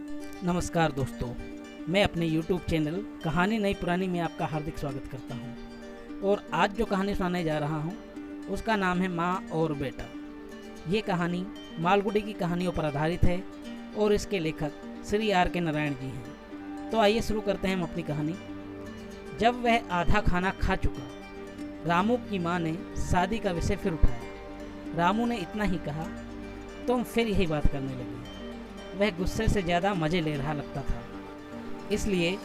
नमस्कार दोस्तों, मैं अपने YouTube चैनल कहानी नई पुरानी में आपका हार्दिक स्वागत करता हूं। और आज जो कहानी सुनाने जा रहा हूं उसका नाम है माँ और बेटा। ये कहानी मालगुडी की कहानियों पर आधारित है और इसके लेखक श्री R.K. नारायण जी हैं। तो आइए शुरू करते हैं हम अपनी कहानी। जब वह आधा खाना खा चुका, रामू की माँ ने शादी का विषय फिर उठाया। रामू ने इतना ही कहा, तुम फिर यही बात करने लगी। वह गुस्से से ज़्यादा मज़े ले रहा लगता था, इसलिए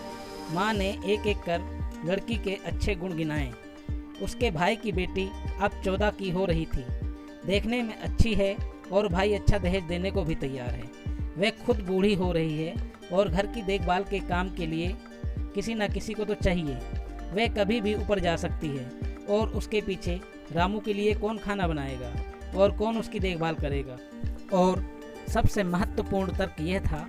माँ ने एक एक कर लड़की के अच्छे गुण गिनाए। उसके भाई की बेटी अब 14 की हो रही थी, देखने में अच्छी है और भाई अच्छा दहेज देने को भी तैयार है। वह खुद बूढ़ी हो रही है और घर की देखभाल के काम के लिए किसी न किसी को तो चाहिए। वह कभी भी ऊपर जा सकती है और उसके पीछे रामू के लिए कौन खाना बनाएगा और कौन उसकी देखभाल करेगा। और सबसे महत्वपूर्ण तर्क यह था,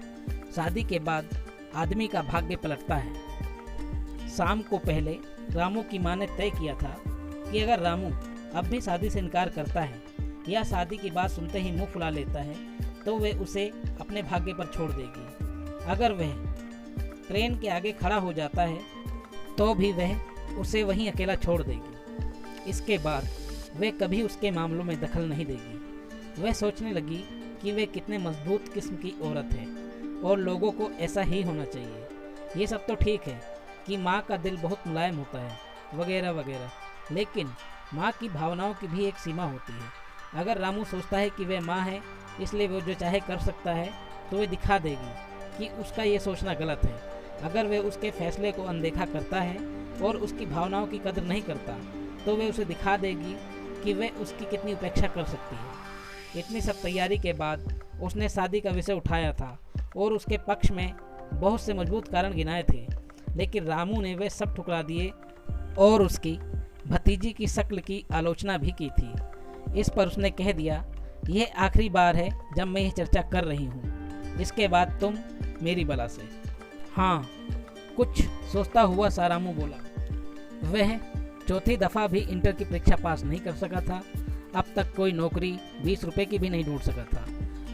शादी के बाद आदमी का भाग्य पलटता है। शाम को पहले रामू की माँ ने तय किया था कि अगर रामू अब भी शादी से इनकार करता है या शादी की बात सुनते ही मुंह फुला लेता है तो वे उसे अपने भाग्य पर छोड़ देगी। अगर वह ट्रेन के आगे खड़ा हो जाता है तो भी वह उसे वहीं अकेला छोड़ देगी। इसके बाद वह कभी उसके मामलों में दखल नहीं देगी। वह सोचने लगी कि वे कितने मजबूत किस्म की औरत है और लोगों को ऐसा ही होना चाहिए। ये सब तो ठीक है कि माँ का दिल बहुत मुलायम होता है वगैरह वगैरह, लेकिन माँ की भावनाओं की भी एक सीमा होती है। अगर रामू सोचता है कि वह माँ है इसलिए वो जो चाहे कर सकता है, तो वह दिखा देगी कि उसका ये सोचना गलत है। अगर वह उसके फैसले को अनदेखा करता है और उसकी भावनाओं की कदर नहीं करता, तो वह उसे दिखा देगी कि वह उसकी कितनी उपेक्षा कर सकती है। इतनी सब तैयारी के बाद उसने शादी का विषय उठाया था और उसके पक्ष में बहुत से मजबूत कारण गिनाए थे, लेकिन रामू ने वे सब ठुकरा दिए और उसकी भतीजी की शक्ल की आलोचना भी की थी। इस पर उसने कह दिया, यह आखिरी बार है जब मैं यह चर्चा कर रही हूँ, इसके बाद तुम मेरी बला से। हाँ, कुछ सोचता हुआ सा रामू बोला। वह चौथी दफ़ा भी इंटर की परीक्षा पास नहीं कर सका था। अब तक कोई नौकरी 20 रुपए की भी नहीं ढूंढ सका था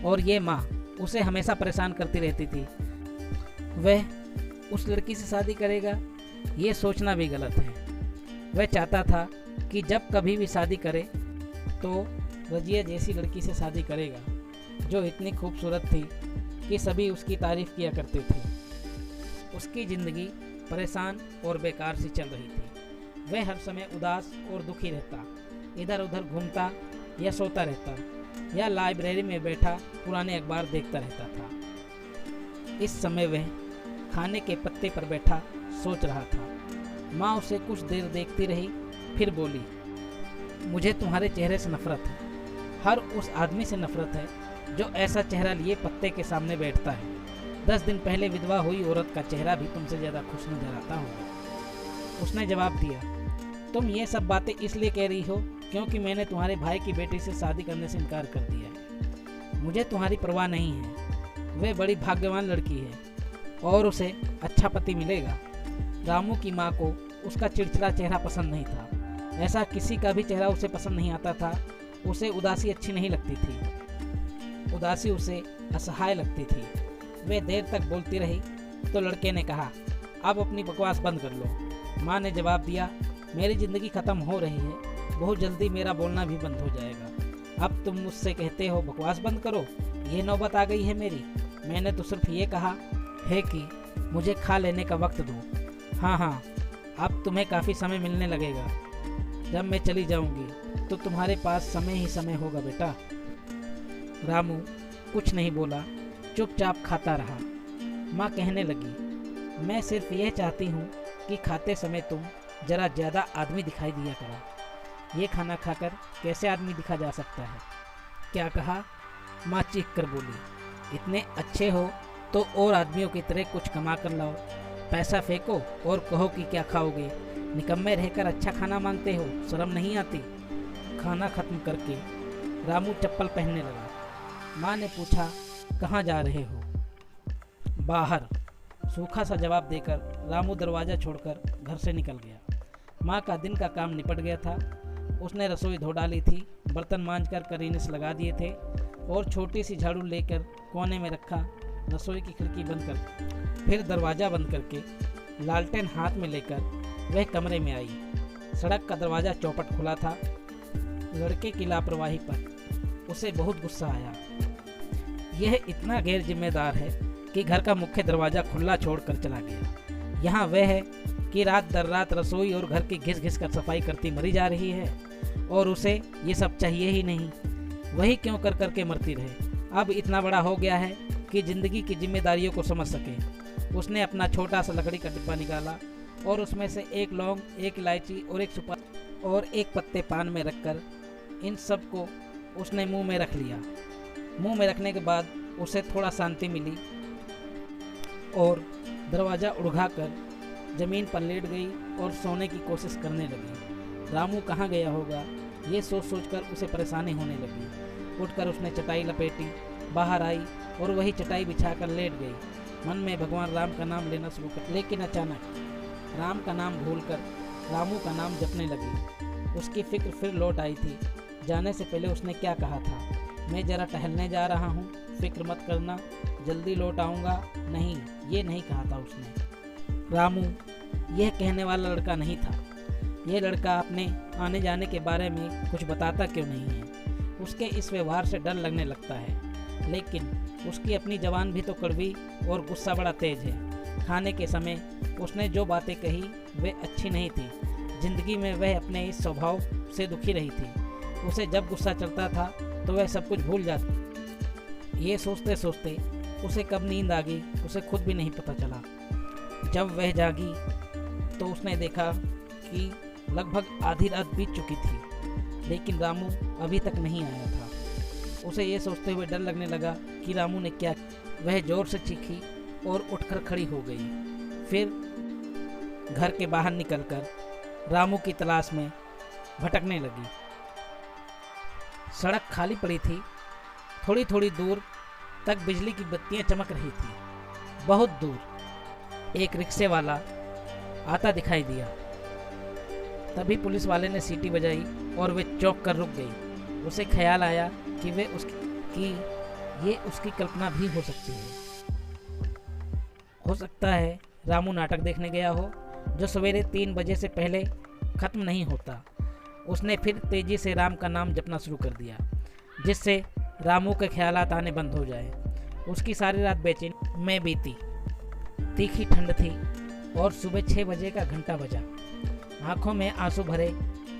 और ये माँ उसे हमेशा परेशान करती रहती थी। वह उस लड़की से शादी करेगा, ये सोचना भी गलत है। वह चाहता था कि जब कभी भी शादी करे तो रजिया जैसी लड़की से शादी करेगा, जो इतनी खूबसूरत थी कि सभी उसकी तारीफ किया करते थे। उसकी ज़िंदगी परेशान और बेकार सी चल रही थी। वह हर समय उदास और दुखी रहता, इधर उधर घूमता या सोता रहता या लाइब्रेरी में बैठा पुराने अखबार देखता रहता था। इस समय वह खाने के पत्ते पर बैठा सोच रहा था। माँ उसे कुछ देर देखती रही, फिर बोली, मुझे तुम्हारे चेहरे से नफरत है। हर उस आदमी से नफरत है जो ऐसा चेहरा लिए पत्ते के सामने बैठता है। 10 दिन पहले विधवा हुई औरत का चेहरा भी तुमसे ज़्यादा खुश नजर आता होगा। उसने जवाब दिया, तुम ये सब बातें इसलिए कह रही हो क्योंकि मैंने तुम्हारे भाई की बेटी से शादी करने से इनकार कर दिया है। मुझे तुम्हारी परवाह नहीं है। वह बड़ी भाग्यवान लड़की है और उसे अच्छा पति मिलेगा। रामू की माँ को उसका चिड़चिड़ा चेहरा पसंद नहीं था। ऐसा किसी का भी चेहरा उसे पसंद नहीं आता था। उसे उदासी अच्छी नहीं लगती थी, उदासी उसे असहाय लगती थी। वह देर तक बोलती रही तो लड़के ने कहा, अब अपनी बकवास बंद कर लो। माँ ने जवाब दिया, मेरी ज़िंदगी ख़त्म हो रही है, बहुत जल्दी मेरा बोलना भी बंद हो जाएगा। अब तुम मुझसे कहते हो बकवास बंद करो, ये नौबत आ गई है मेरी। मैंने तो सिर्फ ये कहा है कि मुझे खा लेने का वक्त दो। हाँ, अब तुम्हें काफ़ी समय मिलने लगेगा। जब मैं चली जाऊंगी तो तुम्हारे पास समय ही समय होगा बेटा। रामू कुछ नहीं बोला, चुपचाप खाता रहा। माँ कहने लगी, मैं सिर्फ यह चाहती हूँ कि खाते समय तुम ज़रा ज़्यादा आदमी दिखाई दिया करो। ये खाना खाकर कैसे आदमी दिखा जा सकता है? क्या कहा? माँ चीख कर बोली, इतने अच्छे हो तो और आदमियों की तरह कुछ कमा कर लाओ, पैसा फेंको और कहो कि क्या खाओगे। निकम्मे रहकर अच्छा खाना मांगते हो, शर्म नहीं आती? खाना खत्म करके रामू चप्पल पहनने लगा। माँ ने पूछा, कहाँ जा रहे हो? बाहर, सूखा सा जवाब देकर रामू दरवाज़ा छोड़कर घर से निकल गया। माँ का दिन का काम निपट गया था। उसने रसोई धो डाली थी, बर्तन मांजकर करीने से लगा दिए थे और छोटी सी झाड़ू लेकर कोने में रखा रसोई की खिड़की बंद कर फिर दरवाज़ा बंद करके लालटेन हाथ में लेकर वह कमरे में आई। सड़क का दरवाज़ा चौपट खुला था। लड़के की लापरवाही पर उसे बहुत गुस्सा आया। यह इतना गैर जिम्मेदार है कि घर का मुख्य दरवाज़ा खुला छोड़कर चला गया। यहाँ वह है कि रात दर रात रसोई और घर की घिस घिस कर सफाई करती मरी जा रही है और उसे ये सब चाहिए ही नहीं। वही क्यों कर करके मरती रहे। अब इतना बड़ा हो गया है कि ज़िंदगी की जिम्मेदारियों को समझ सके। उसने अपना छोटा सा लकड़ी का डिब्बा निकाला और उसमें से एक लौंग, एक इलायची और एक सुपारी और एक पत्ते पान में रखकर इन सब को उसने मुंह में रख लिया। मुंह में रखने के बाद उसे थोड़ा शांति मिली और दरवाज़ा उड़घाकर ज़मीन पर लेट गई और सोने की कोशिश करने लगी। रामू कहाँ गया होगा, ये सोच सोचकर उसे परेशानी होने लगी। उठकर उसने चटाई लपेटी, बाहर आई और वही चटाई बिछाकर लेट गई। मन में भगवान राम का नाम लेना शुरू कर, लेकिन अचानक राम का नाम भूलकर रामू का नाम जपने लगी। उसकी फिक्र फिर लौट आई थी। जाने से पहले उसने क्या कहा था, मैं ज़रा टहलने जा रहा हूँ, फिक्र मत करना, जल्दी लौट आऊँगा। नहीं, ये नहीं कहा था उसने। रामू यह कहने वाला लड़का नहीं था। यह लड़का अपने आने जाने के बारे में कुछ बताता क्यों नहीं है। उसके इस व्यवहार से डर लगने लगता है, लेकिन उसकी अपनी जबान भी तो कड़वी और गुस्सा बड़ा तेज है। खाने के समय उसने जो बातें कही वे अच्छी नहीं थी। जिंदगी में वह अपने इस स्वभाव से दुखी रही थी। उसे जब गुस्सा चलता था तो वह सब कुछ भूल जाती। ये सोचते सोचते उसे कब नींद आ गई उसे खुद भी नहीं पता चला। जब वह जागी तो उसने देखा कि लगभग आधी रात बीत चुकी थी, लेकिन रामू अभी तक नहीं आया था। उसे ये सोचते हुए डर लगने लगा कि रामू ने क्या। वह जोर से चीखी और उठकर खड़ी हो गई। फिर घर के बाहर निकलकर रामू की तलाश में भटकने लगी। सड़क खाली पड़ी थी। थोड़ी थोड़ी दूर तक बिजली की बत्तियां चमक रही थी। बहुत दूर एक रिक्शे वाला आता दिखाई दिया। तभी पुलिस वाले ने सीटी बजाई और वे चौंक कर रुक गई। उसे ख्याल आया कि ये उसकी कल्पना भी हो सकती है। हो सकता है रामू नाटक देखने गया हो जो सवेरे 3 बजे से पहले खत्म नहीं होता। उसने फिर तेजी से राम का नाम जपना शुरू कर दिया, जिससे रामू के ख्यालात आने बंद हो जाए। उसकी सारी रात बेचैनी में बीती। तीखी ठंड थी और सुबह 6 बजे का घंटा बजा। आंखों में आंसू भरे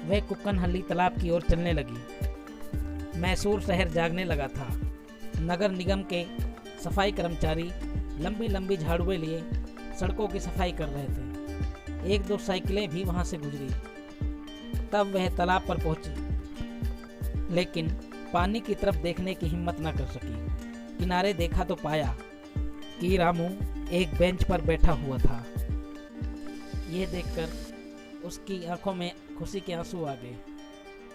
वह कुक्कनहल्ली तालाब की ओर चलने लगी। मैसूर शहर जागने लगा था। नगर निगम के सफाई कर्मचारी लंबी लंबी झाड़ुएं लिए सड़कों की सफाई कर रहे थे। 1-2 साइकिलें भी वहां से गुजरी। तब वह तालाब पर पहुंची, लेकिन पानी की तरफ देखने की हिम्मत न कर सकी। किनारे देखा तो पाया कि रामू एक बेंच पर बैठा हुआ था। यह देखकर उसकी आंखों में खुशी के आंसू आ गए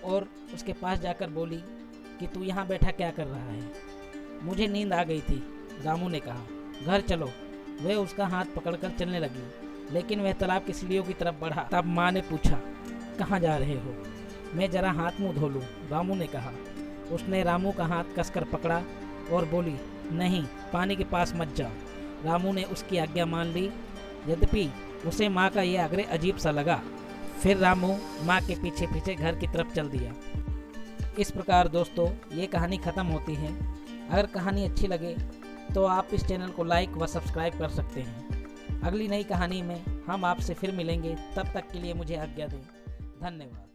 और उसके पास जाकर बोली कि तू यहाँ बैठा क्या कर रहा है। मुझे नींद आ गई थी, रामू ने कहा। घर चलो। वह उसका हाथ पकड़कर चलने लगी, लेकिन वह तालाब की सीढ़ियों की तरफ बढ़ा। तब माँ ने पूछा, कहाँ जा रहे हो? मैं जरा हाथ मुंह धो लूँ, रामू ने कहा। उसने रामू का हाथ कसकर पकड़ा और बोली, नहीं, पानी के पास मत जाओ। रामू ने उसकी आज्ञा मान ली, यद्यपि उसे माँ का यह आग्रह अजीब सा लगा। फिर रामू माँ के पीछे पीछे घर की तरफ चल दिया। इस प्रकार दोस्तों ये कहानी ख़त्म होती है। अगर कहानी अच्छी लगे तो आप इस चैनल को लाइक व सब्सक्राइब कर सकते हैं। अगली नई कहानी में हम आपसे फिर मिलेंगे। तब तक के लिए मुझे आज्ञा दें। धन्यवाद।